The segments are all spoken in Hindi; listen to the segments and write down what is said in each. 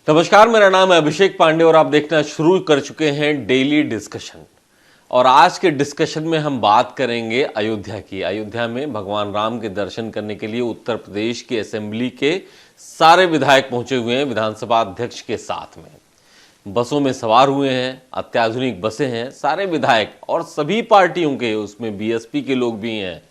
नमस्कार, मेरा नाम है अभिषेक पांडे और आप देखना शुरू कर चुके हैं डेली डिस्कशन। और आज के डिस्कशन में हम बात करेंगे अयोध्या की। अयोध्या में भगवान राम के दर्शन करने के लिए उत्तर प्रदेश की असेंबली के सारे विधायक पहुंचे हुए हैं विधानसभा अध्यक्ष के साथ में। बसों में सवार हुए हैं, अत्याधुनिक बसें हैं, सारे विधायक और सभी पार्टियों के, उसमें बीएसपी के लोग भी हैं,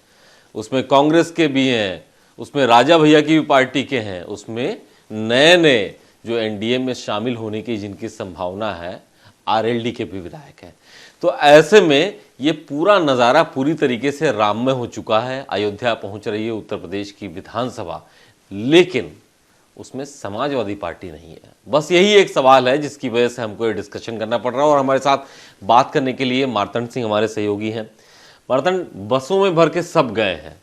उसमें कांग्रेस के भी हैं, उसमें राजा भैया की भी पार्टी के हैं, उसमें नए नए जो एनडीए में शामिल होने की जिनकी संभावना है, आरएलडी के भी विधायक हैं। तो ऐसे में ये पूरा नज़ारा पूरी तरीके से राममय हो चुका है। अयोध्या पहुंच रही है उत्तर प्रदेश की विधानसभा, लेकिन उसमें समाजवादी पार्टी नहीं है। बस यही एक सवाल है जिसकी वजह से हमको ये डिस्कशन करना पड़ रहा है। और हमारे साथ बात करने के लिए मार्तंड सिंह हमारे सहयोगी हैं। मार्तंड, बसों में भर के सब गए हैं,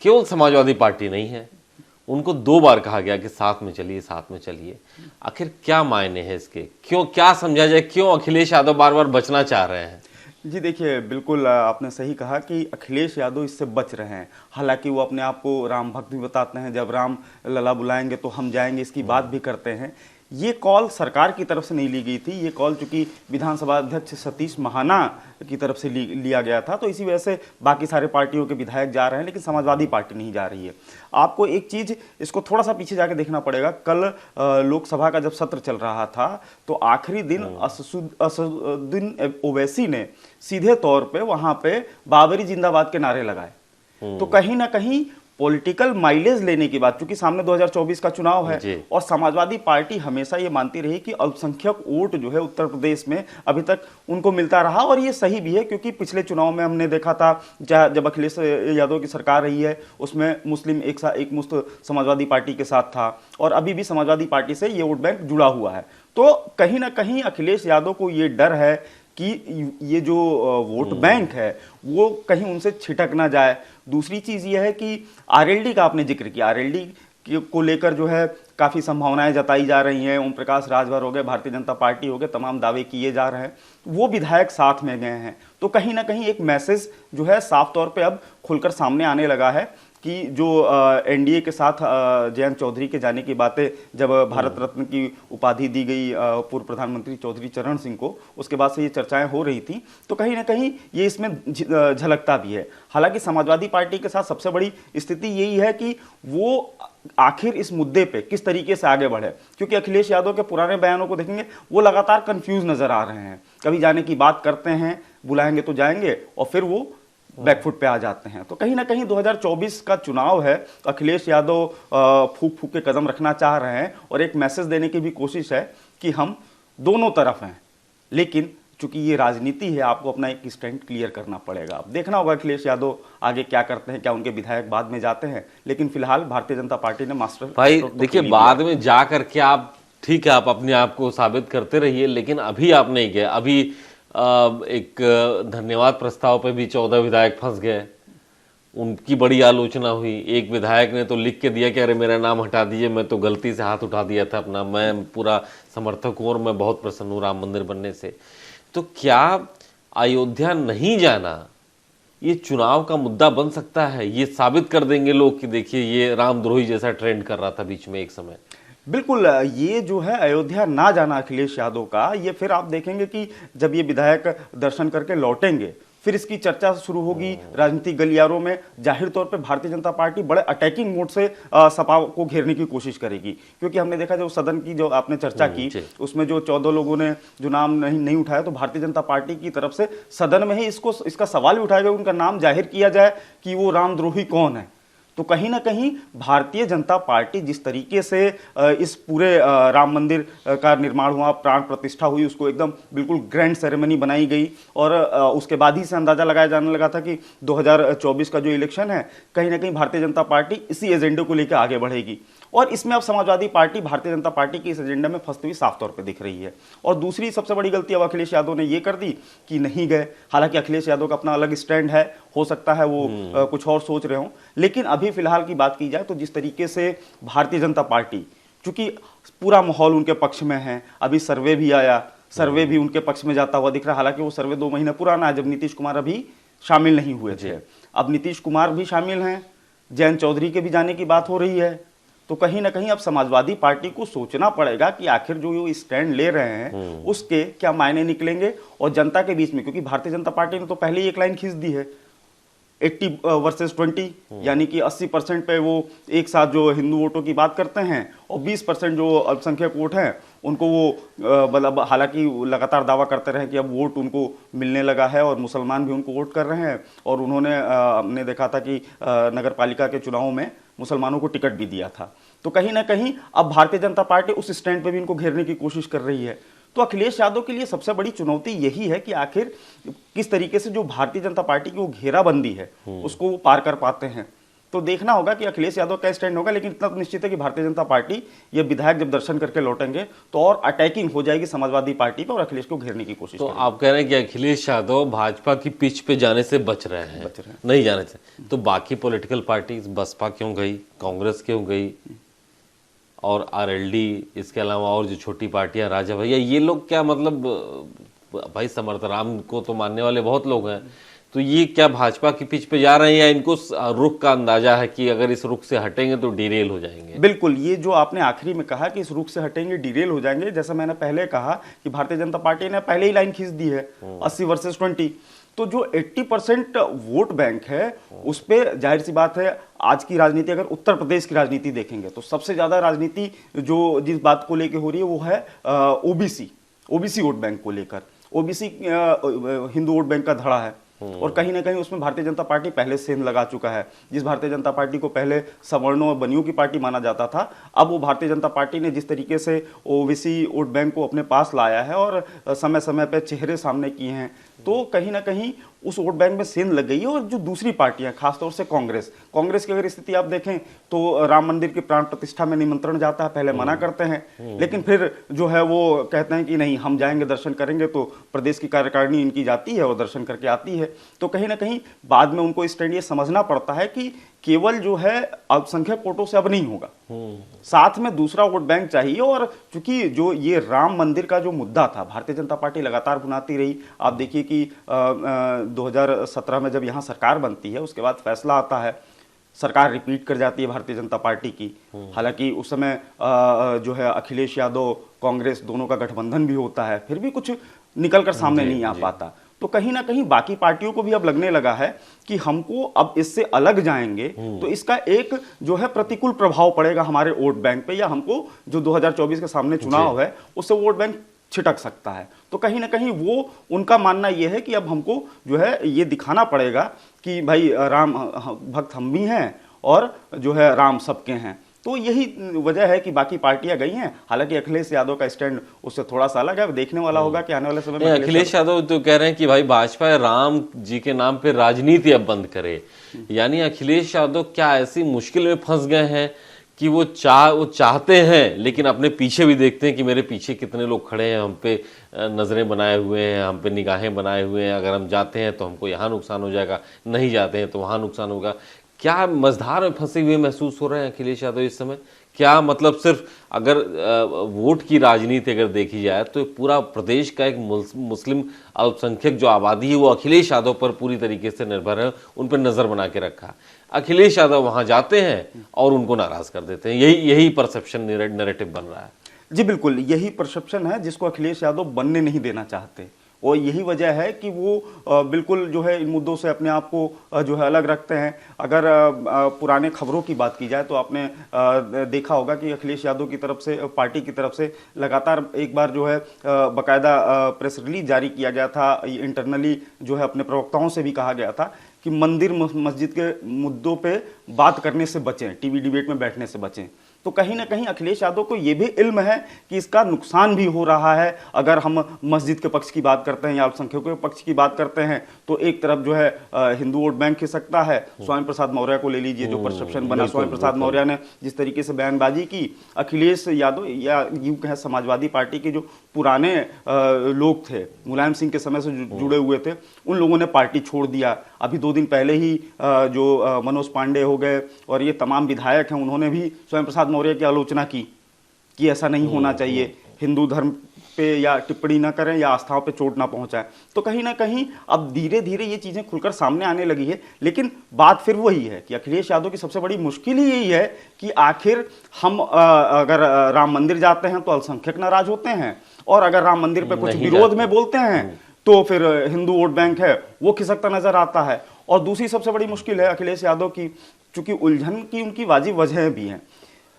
केवल समाजवादी पार्टी नहीं है। उनको 2 बार कहा गया कि साथ में चलिए, साथ में चलिए। आखिर क्या मायने हैं इसके? क्यों, क्या समझा जाए, क्यों अखिलेश यादव बार बार बचना चाह रहे हैं? जी देखिए, बिल्कुल आपने सही कहा कि अखिलेश यादव इससे बच रहे हैं। हालांकि वो अपने आप को राम भक्त भी बताते हैं, जब राम लला बुलाएंगे तो हम जाएंगे, इसकी बात भी करते हैं। ये कॉल सरकार की तरफ से नहीं ली गई थी, ये कॉल चूंकि विधानसभा अध्यक्ष सतीश महाना की तरफ से लिया गया था, तो इसी वजह से बाकी सारे पार्टियों के विधायक जा रहे हैं, लेकिन समाजवादी पार्टी नहीं जा रही है। आपको एक चीज, इसको थोड़ा सा पीछे जाके देखना पड़ेगा। कल लोकसभा का जब सत्र चल रहा था तो आखिरी दिन असदुद्दीन ओवैसी ने सीधे तौर पे वहां पे बाबरी जिंदाबाद के नारे लगाए। तो कहीं ना कहीं पॉलिटिकल माइलेज लेने की बात, क्योंकि सामने 2024 का चुनाव है और समाजवादी पार्टी हमेशा ये मानती रही कि अल्पसंख्यक वोट जो है उत्तर प्रदेश में अभी तक उनको मिलता रहा। और ये सही भी है, क्योंकि पिछले चुनाव में हमने देखा था जब अखिलेश यादव की सरकार रही है, उसमें मुस्लिम एक मुस्त समाजवादी पार्टी के साथ था और अभी भी समाजवादी पार्टी से ये वोट बैंक जुड़ा हुआ है। तो कहीं ना कहीं अखिलेश यादव को ये डर है कि ये जो वोट बैंक है वो कहीं उनसे छिटक ना जाए। दूसरी चीज ये है कि आरएलडी का आपने जिक्र किया, आरएलडी को लेकर जो है काफी संभावनाएं जताई जा रही हैं। ओम प्रकाश राजभर हो गए, भारतीय जनता पार्टी हो गए, तमाम दावे किए जा रहे हैं। वो विधायक साथ में गए हैं, तो कहीं ना कहीं एक मैसेज जो है साफ तौर पे अब खुलकर सामने आने लगा है कि जो एनडीए के साथ जयंत चौधरी के जाने की बातें, जब भारत रत्न की उपाधि दी गई पूर्व प्रधानमंत्री चौधरी चरण सिंह को, उसके बाद से ये चर्चाएं हो रही थी, तो कहीं ना कहीं ये इसमें झलकता भी है। हालांकि समाजवादी पार्टी के साथ सबसे बड़ी स्थिति यही है कि वो आखिर इस मुद्दे पे किस तरीके से आगे बढ़े, क्योंकि अखिलेश यादव के पुराने बयानों को देखेंगे, वो लगातार कंफ्यूज नजर आ रहे हैं। कभी जाने की बात करते हैं, बुलाएंगे तो जाएंगे, और फिर वो बैकफुट पे आ जाते हैं। तो कहीं ना कहीं 2024 का चुनाव है, अखिलेश यादव फूक फूक के कदम रखना चाह रहे हैं और एक मैसेज देने की भी कोशिश है कि हम दोनों तरफ हैं। लेकिन चूंकि ये राजनीति है, आपको अपना एक स्टैंड क्लियर करना पड़ेगा। अब देखना होगा अखिलेश यादव आगे क्या करते हैं, क्या उनके विधायक बाद में जाते हैं। लेकिन फिलहाल भारतीय जनता पार्टी ने मास्टर भाई देखिए, बाद में जा करके आप, ठीक है, आप अपने आप को साबित करते रहिए, लेकिन अभी आप नहीं गए। अभी एक धन्यवाद प्रस्ताव पे भी 14 विधायक फंस गए, उनकी बड़ी आलोचना हुई। एक विधायक ने तो लिख के दिया कि अरे मेरा नाम हटा दीजिए, मैं तो गलती से हाथ उठा दिया था अपना, मैं पूरा समर्थक हूँ और मैं बहुत प्रसन्न हूँ राम मंदिर बनने से। तो क्या अयोध्या नहीं जाना ये चुनाव का मुद्दा बन सकता है? ये साबित कर देंगे लोग कि देखिए ये रामद्रोही जैसा ट्रेंड कर रहा था बीच में एक समय। बिल्कुल, ये जो है अयोध्या ना जाना अखिलेश यादव का, ये फिर आप देखेंगे कि जब ये विधायक दर्शन करके लौटेंगे फिर इसकी चर्चा शुरू होगी राजनीतिक गलियारों में। जाहिर तौर पे भारतीय जनता पार्टी बड़े अटैकिंग मोड से सपा को घेरने की कोशिश करेगी, क्योंकि हमने देखा जो सदन की जो आपने चर्चा की उसमें जो 14 लोगों ने जो नाम नहीं उठाया, तो भारतीय जनता पार्टी की तरफ से सदन में ही इसका सवाल भी उठाया गया, उनका नाम जाहिर किया जाए कि वो रामद्रोही कौन है। तो कहीं ना कहीं भारतीय जनता पार्टी जिस तरीके से इस पूरे राम मंदिर का निर्माण हुआ, प्राण प्रतिष्ठा हुई, उसको एकदम बिल्कुल ग्रैंड सेरेमनी बनाई गई, और उसके बाद ही से अंदाजा लगाया जाने लगा था कि 2024 का जो इलेक्शन है, कहीं ना कहीं भारतीय जनता पार्टी इसी एजेंडे को लेकर आगे बढ़ेगी। और इसमें अब समाजवादी पार्टी भारतीय जनता पार्टी की इस एजेंडा में फंसती हुई साफ तौर पर दिख रही है। और दूसरी सबसे बड़ी गलती अब अखिलेश यादव ने ये कर दी कि नहीं गए। हालांकि अखिलेश यादव का अपना अलग स्टैंड है, हो सकता है वो कुछ और सोच रहे हों, लेकिन अभी फिलहाल की बात की जाए तो जिस तरीके से भारतीय जनता पार्टी, चूंकि पूरा माहौल उनके पक्ष में है, अभी सर्वे भी आया, सर्वे भी उनके पक्ष में जाता हुआ दिख रहा है। हालांकि वो सर्वे 2 महीने पुराना है, जब नीतीश कुमार अभी शामिल नहीं हुए थे। अब नीतीश कुमार भी शामिल हैं, जयंत चौधरी के भी जाने की बात हो रही है। तो कहीं ना कहीं अब समाजवादी पार्टी को सोचना पड़ेगा कि आखिर जो ये स्टैंड ले रहे हैं उसके क्या मायने निकलेंगे और जनता के बीच में, क्योंकि भारतीय जनता पार्टी ने तो पहले ही एक लाइन खींच दी है 80 वर्सेस 20, यानी कि 80% पे वो एक साथ जो हिंदू वोटों की बात करते हैं और 20% जो अल्पसंख्यक वोट हैं उनको वो मतलब हालांकि लगातार दावा करते रहे कि अब वोट उनको मिलने लगा है और मुसलमान भी उनको वोट कर रहे हैं, और उन्होंने हमने देखा था कि नगर पालिका के चुनावों में मुसलमानों को टिकट भी दिया था। तो कहीं ना कहीं अब भारतीय जनता पार्टी उस स्टैंड पे भी इनको घेरने की कोशिश कर रही है। तो अखिलेश यादव के लिए सबसे बड़ी चुनौती यही है कि आखिर किस तरीके से जो भारतीय जनता पार्टी की वो घेराबंदी है उसको वो पार कर पाते हैं। तो देखना होगा कि अखिलेश यादव का स्टैंड होगा, लेकिन इतना तो निश्चित है कि भारतीय जनता पार्टी ये विधायक जब दर्शन करके लौटेंगे तो और अटैकिंग हो जाएगी समाजवादी पार्टी पर और अखिलेश को घेरने की कोशिश तो करेंगे। आप कह रहे हैं कि अखिलेश यादव भाजपा की पिच पे जाने से बच रहे हैं, नहीं जाने से। तो बाकी पॉलिटिकल पार्टी बसपा क्यों गई, कांग्रेस क्यों गई, और आरएलडी, इसके अलावा और जो छोटी पार्टियां, राजा भैया, ये लोग क्या मतलब, भाई समर्थ राम को तो मानने वाले बहुत लोग हैं, तो ये क्या भाजपा की पिच पे जा रहे हैं या इनको रुख का अंदाजा है कि अगर इस रुख से हटेंगे तो डिरेल हो जाएंगे? बिल्कुल, ये जो आपने आखिरी में कहा कि इस रुख से हटेंगे डिरेल हो जाएंगे, जैसा मैंने पहले कहा कि भारतीय जनता पार्टी ने पहले ही लाइन खींच दी है 80 वर्सेस 20। तो जो 80% वोट बैंक है उस पर जाहिर सी बात है, आज की राजनीति अगर उत्तर प्रदेश की राजनीति देखेंगे तो सबसे ज्यादा राजनीति जो जिस बात को लेकर हो रही है वो है ओबीसी वोट बैंक को लेकर। ओबीसी हिंदू वोट बैंक का धड़ा है और कहीं ना कहीं उसमें भारतीय जनता पार्टी पहले सेंध लगा चुका है। जिस भारतीय जनता पार्टी को पहले सवर्णों और बनियों की पार्टी माना जाता था, अब वो भारतीय जनता पार्टी ने जिस तरीके से ओबीसी वोट बैंक को अपने पास लाया है और समय समय पर चेहरे सामने किए हैं, तो कहीं ना कहीं उस वोट बैंक में सेंध लग गई है। और जो दूसरी पार्टियां, खासतौर से कांग्रेस की अगर स्थिति आप देखें तो राम मंदिर की प्राण प्रतिष्ठा में निमंत्रण जाता है, पहले मना करते हैं, लेकिन फिर जो है वो कहते हैं कि नहीं हम जाएंगे, दर्शन करेंगे। तो प्रदेश की कार्यकारिणी इनकी जाती है और दर्शन करके आती है। तो कहीं ना कहीं बाद में उनको स्टैंड ये समझना पड़ता है कि केवल जो है अल्पसंख्यक वोटों से अब नहीं होगा, साथ में दूसरा वोट बैंक चाहिए। और चूंकि जो ये राम मंदिर का जो मुद्दा था, भारतीय जनता पार्टी लगातार बुनाती रही। आप देखिए कि 2017 में जब यहां सरकार बनती है उसके बाद फैसला आता है, सरकार रिपीट कर जाती है भारतीय जनता पार्टी की। हालांकि उस समय जो है अखिलेश यादव कांग्रेस दोनों का गठबंधन भी होता है, फिर भी कुछ निकल कर सामने नहीं आ पाता। तो कहीं ना कहीं बाकी पार्टियों को भी अब लगने लगा है कि हमको अब इससे अलग जाएंगे तो इसका एक जो है प्रतिकूल प्रभाव पड़ेगा हमारे वोट बैंक पे, या हमको जो 2024 के सामने चुनाव है उससे वोट बैंक छिटक सकता है। तो कहीं ना कहीं वो उनका मानना यह है कि अब हमको जो है ये दिखाना पड़ेगा कि भाई राम भक्त हम भी हैं और जो है राम सबके हैं। तो यही वजह है कि बाकी पार्टियां गई हैं। हालांकि अखिलेश यादव का स्टैंड उससे थोड़ा सा अलग है, देखने वाला होगा कि आने वाले समय में अखिलेश यादव तो कह रहे हैं कि भाई भाजपा राम जी के नाम पे राजनीति अब बंद करे। यानी अखिलेश यादव क्या ऐसी मुश्किल में फंस गए हैं कि वो चाहते हैं, लेकिन अपने पीछे भी देखते हैं कि मेरे पीछे कितने लोग खड़े हैं, हम पे नजरें बनाए हुए हैं, हम पे निगाहें बनाए हुए हैं, अगर हम जाते हैं तो हमको यहाँ नुकसान हो जाएगा, नहीं जाते हैं तो वहाँ नुकसान होगा। क्या मझधार में फंसे हुए महसूस हो रहे हैं अखिलेश यादव इस समय? क्या मतलब सिर्फ अगर वोट की राजनीति अगर देखी जाए तो पूरा प्रदेश का एक मुस्लिम अल्पसंख्यक जो आबादी है वो अखिलेश यादव पर पूरी तरीके से निर्भर है, उन पर नजर बना के रखा। अखिलेश यादव वहां जाते हैं और उनको नाराज कर देते हैं, यही परसेप्शन नैरेटिव बन रहा है। जी बिल्कुल, यही परसेप्शन है जिसको अखिलेश यादव बनने नहीं देना चाहते, और यही वजह है कि वो बिल्कुल जो है इन मुद्दों से अपने आप को जो है अलग रखते हैं। अगर पुराने खबरों की बात की जाए तो आपने देखा होगा कि अखिलेश यादव की तरफ से, पार्टी की तरफ से लगातार एक बार जो है बाकायदा प्रेस रिलीज जारी किया गया था। इंटरनली जो है अपने प्रवक्ताओं से भी कहा गया था कि मंदिर मस्जिद के मुद्दों पे बात करने से बचें, टीवी डिबेट में बैठने से बचें। तो कहीं ना कहीं अखिलेश यादव को यह भी इल्म है कि इसका नुकसान भी हो रहा है। अगर हम मस्जिद के पक्ष की बात करते हैं या अल्पसंख्यकों के पक्ष की बात करते हैं तो एक तरफ जो है हिंदू वोट बैंक खिसकता है। स्वामी प्रसाद मौर्य को ले लीजिए, जो परसेप्शन बना, स्वामी प्रसाद मौर्य ने जिस तरीके से बयानबाजी की, अखिलेश यादव या यूं कहें समाजवादी पार्टी के जो पुराने लोग थे, मुलायम सिंह के समय से जुड़े हुए थे, उन लोगों ने पार्टी छोड़ दिया। अभी 2 दिन पहले ही जो मनोज पांडे हो गए और ये तमाम विधायक हैं, उन्होंने भी स्वयं प्रसाद मौर्य की आलोचना की कि ऐसा नहीं होना चाहिए, हिंदू धर्म पे या टिप्पणी ना करें या आस्थाओं पे चोट ना पहुंचाएं। तो कहीं ना कहीं अब धीरे धीरे ये चीजें खुलकर सामने आने लगी है। लेकिन बात फिर वही है कि अखिलेश यादव की सबसे बड़ी मुश्किल ही यही है कि आखिर हम अगर राम मंदिर जाते हैं तो अल्पसंख्यक नाराज होते हैं, और अगर राम मंदिर पे कुछ विरोध में बोलते हैं तो फिर हिंदू वोट बैंक है वो खिसकता नजर आता है। और दूसरी सबसे बड़ी मुश्किल है अखिलेश यादव की, चूंकि उलझन की उनकी वाजिब वजहें भी हैं।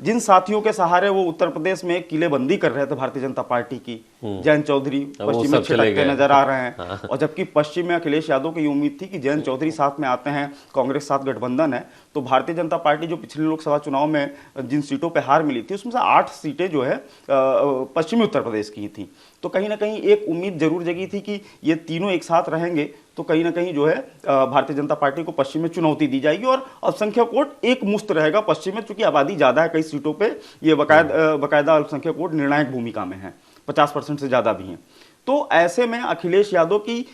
जिन साथियों के सहारे वो उत्तर प्रदेश में किलेबंदी कर रहे थे भारतीय जनता पार्टी की, जयंत चौधरी पश्चिम में छिटकते नजर आ रहे हैं। और जबकि पश्चिम में अखिलेश यादव की उम्मीद थी कि जयंत चौधरी साथ में आते हैं, कांग्रेस साथ गठबंधन है, तो भारतीय जनता पार्टी जो पिछले लोकसभा चुनाव में जिन सीटों पर हार मिली थी उसमें से 8 सीटें जो है पश्चिमी उत्तर प्रदेश की थी। तो कहीं ना कहीं एक उम्मीद जरूर जगी थी कि ये तीनों एक साथ रहेंगे तो कहीं ना कहीं जो है भारतीय जनता पार्टी को पश्चिम में चुनौती दी जाएगी और अल्पसंख्यक वोट एक मुश्त रहेगा पश्चिम में, चूंकि आबादी ज्यादा है कई सीटों पे, ये बाकायदा अल्पसंख्यक वोट निर्णायक भूमिका में है, 50% से ज्यादा भी हैं। तो ऐसे में अखिलेश यादव की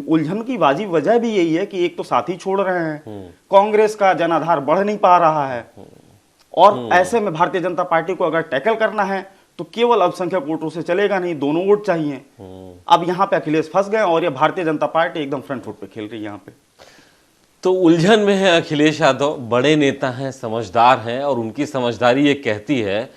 उलझन की वाजिब वजह भी यही है कि एक तो साथी छोड़ रहे हैं, कांग्रेस का जनाधार बढ़ नहीं पा रहा है, और ऐसे में भारतीय जनता पार्टी को अगर टैकल करना है तो केवल अल्पसंख्यक वोटों से चलेगा नहीं, दोनों वोट चाहिए। अब यहां पे अखिलेश फंस गए और ये भारतीय जनता पार्टी एकदम फ्रंट फुट पे खेल रही है यहां पे। तो उलझन में है अखिलेश यादव, बड़े नेता हैं, समझदार हैं, और उनकी समझदारी ये कहती है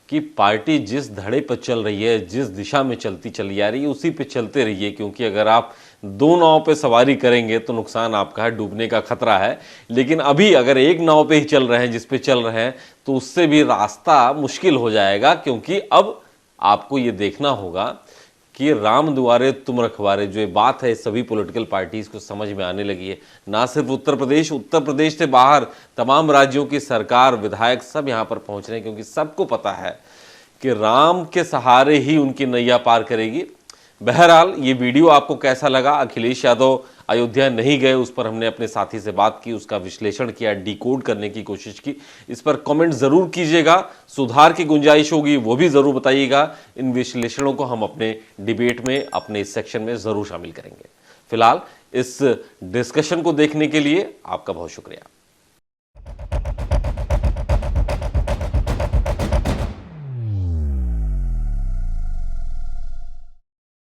कि पार्टी जिस धड़े पर चल रही है, जिस दिशा में चली आ रही है, उसी पे चलते रहिए, क्योंकि अगर आप दो नाव पे सवारी करेंगे तो नुकसान आपका है, डूबने का खतरा है। लेकिन अभी अगर एक नाव पे ही चल रहे हैं, जिस पे चल रहे हैं, तो उससे भी रास्ता मुश्किल हो जाएगा, क्योंकि अब आपको ये देखना होगा कि राम दुआरे तुम रखवारे जो ये बात है सभी पॉलिटिकल पार्टीज को समझ में आने लगी है। ना सिर्फ उत्तर प्रदेश से बाहर तमाम राज्यों की सरकार, विधायक सब यहाँ पर पहुंच रहे हैं, क्योंकि सबको पता है कि राम के सहारे ही उनकी नैया पार करेगी। बहरहाल ये वीडियो आपको कैसा लगा? अखिलेश यादव अयोध्या नहीं गए, उस पर हमने अपने साथी से बात की, उसका विश्लेषण किया, डिकोड करने की कोशिश की। इस पर कमेंट जरूर कीजिएगा, सुधार की गुंजाइश होगी वो भी जरूर बताइएगा। इन विश्लेषणों को हम अपने डिबेट में, अपने इस सेक्शन में जरूर शामिल करेंगे। फिलहाल इस डिस्कशन को देखने के लिए आपका बहुत शुक्रिया।